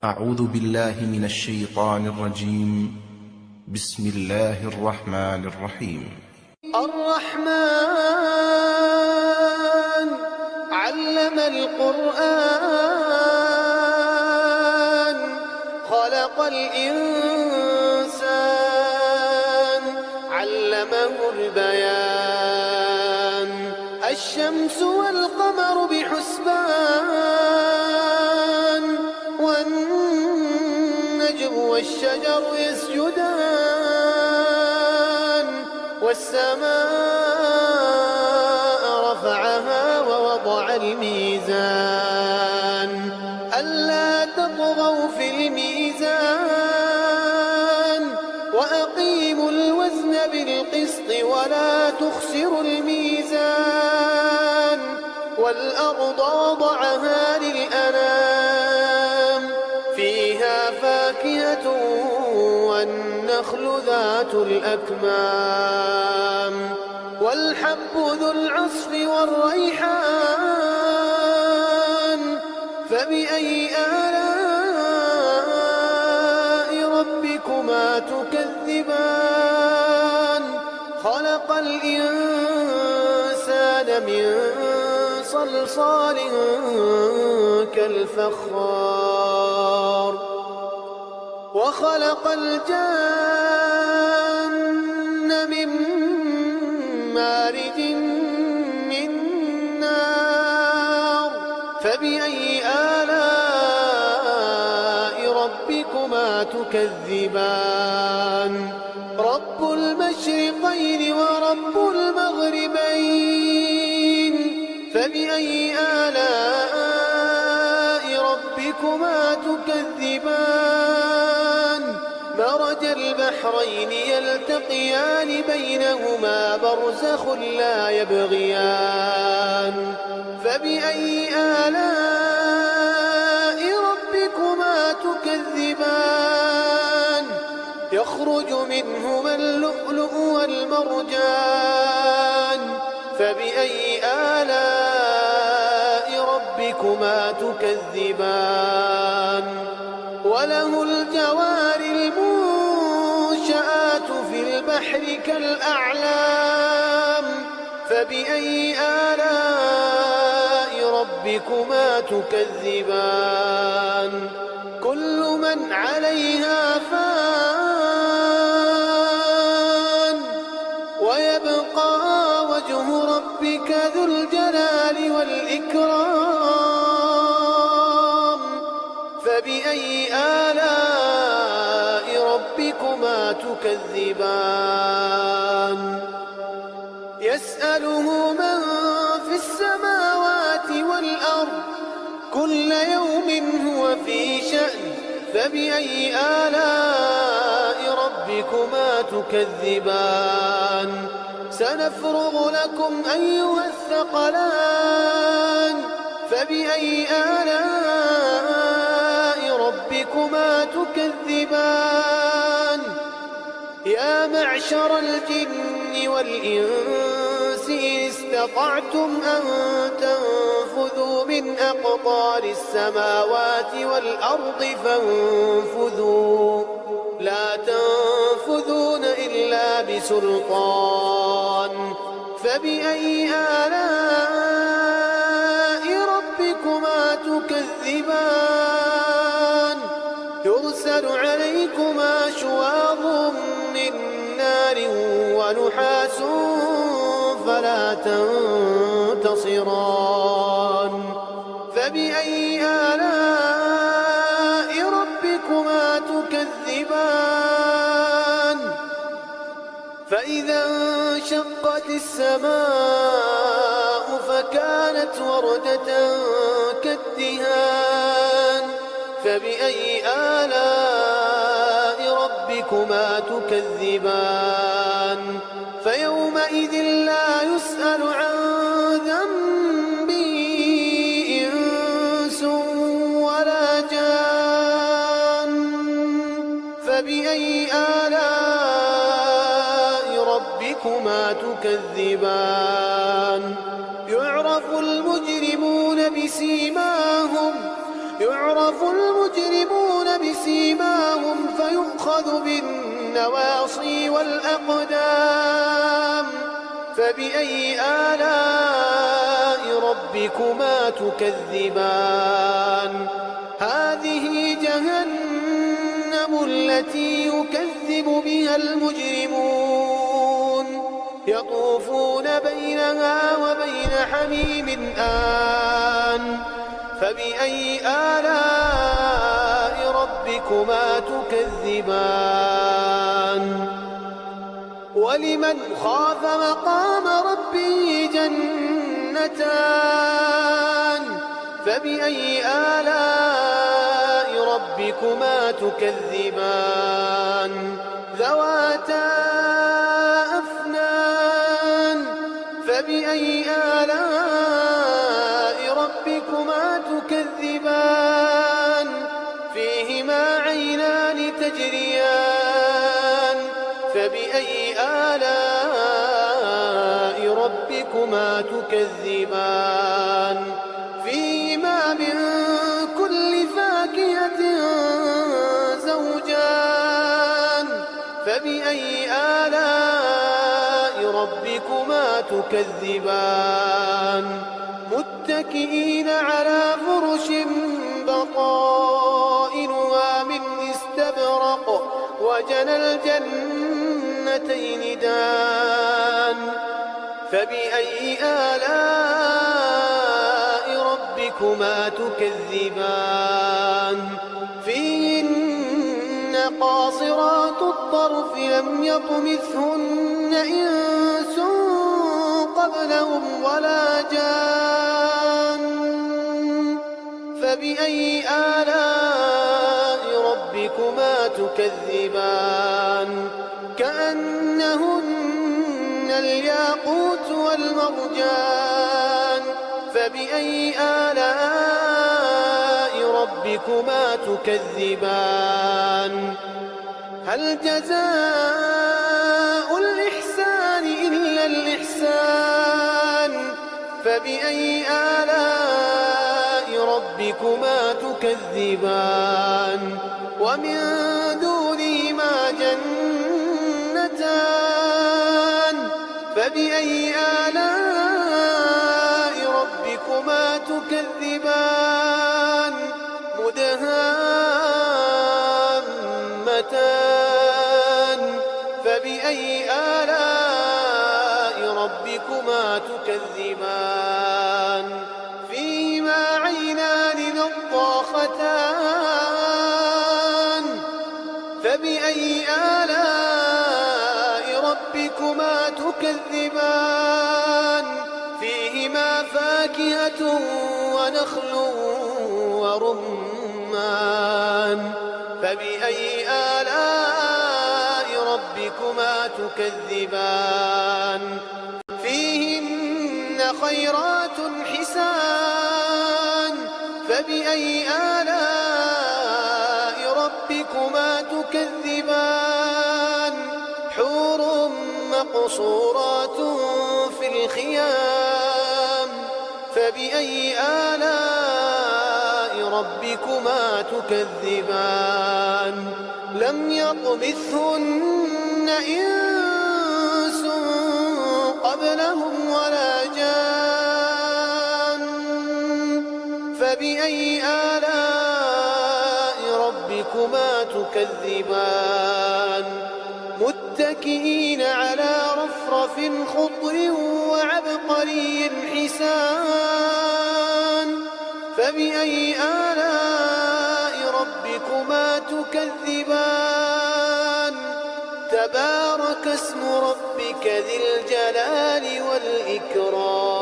أعوذ بالله من الشيطان الرجيم. بسم الله الرحمن الرحيم. الرحمن علم القرآن خلق الإنسان علمه البيان الشمس والقمر بحسبان والنجم والشجر يسجدان والسماء رفعها ووضع الميزان ألا تطغوا في الميزان وأقيموا الوزن بالقسط ولا تخسروا الميزان والأرض وضعها للأنام فيها فاكهة والنخل ذات الأكمام والحب ذو العصف والريحان فبأي آلاء ربكما تكذبان خلق الإنسان من صلصال كالفخار وخلق الجن من مارج من نار فبأي آلاء ربكما تكذبان رب المشرقين ورب المغربين فبأي آلاء ربكما تكذبان مرج البحرين يلتقيان بينهما برزخ لا يبغيان فبأي آلاء ربكما تكذبان يخرج منهما اللؤلؤ والمرجان فبأي آلاء ربكما تكذبان وله الجوار المنشآت في البحر كالأعلام فبأي آلاء ربكما تكذبان كل من عليها فان ويبقى وجه ربك ذو الجلال والإكرام فبأي آلاء ربكما تكذبان يسأله من في السماوات والأرض كل يوم هو في شأن فبأي آلاء ربكما تكذبان سنفرغ لكم أيها الثقلان فبأي آلاء ربكما تكذبان يا معشر الجن والإنس إن استطعتم أن تنفذوا من أقطار السماوات والأرض فانفذوا لا تنفذون إلا بسلطان فبأي آلاء ربكما تكذبان يرسل عليكما شواظ من نار ونحاس فلا تنتصران فبأي آلاء ربكما تكذبان فإذا انشقت السماء فكانت وردة كالدهان فبأي آلاء ربكما تكذبان فيومئذ لا يسأل عن ذنبه إنس ولا جان فبأي آلاء ربكما تكذبان يعرف المجرمون بسيماهم يعرف المجرمون يؤخذ بالنواصي والأقدام فبأي آلاء ربكما تكذبان هذه جهنم التي يكذب بها المجرمون يطوفون بينها وبين حميم آن فبأي آلاء ربكما تكذبان ولمن خاف مقام ربه جنتان فبأي آلاء ربكما تكذبان ذواتا أفنان فبأي آلاء ربكما تكذبان فيهما عينان تجريان فبأي آلاء ربكما تكذبان فيهما من كل فاكهة زوجان فبأي آلاء ربكما تكذبان متكئين على فرش بطائنها من استبرق وجنى الجنتين دان فبأي آلاء ربكما تكذبان فيهن قاصرات الطرف لم يطمثهن إنس قبلهم ولا جان فبأي آلاء ربكما تكذبان كأنهن الياقوت والمرجان فبأي آلاء ربكما تكذبان هل جزاء الإحسان إلا الإحسان فبأي آلاء ربكما تكذبان ومن دونهما جنتان فبأي آلاء ربكما تكذبان مدهامتان فبأي آلاء ربكما تكذبان فيهما عينان نضاختان فبأي آلاء ربكما تكذبان فيهما فاكهة ونخل ورمان فبأي آلاء ربكما تكذبان فيهن خيرات حسان فبأي آلاء ربكما تكذبان حور مقصورات في الخيام فبأي آلاء ربكما تكذبان لم يطمثهن إنس قبلهم ولا جان فبأي آلاء ربكما تكذبان متكئين على رفرف خضر وعبقري حسان فبأي آلاء ربكما تكذبان تبارك اسم ربك ذي الجلال والإكرام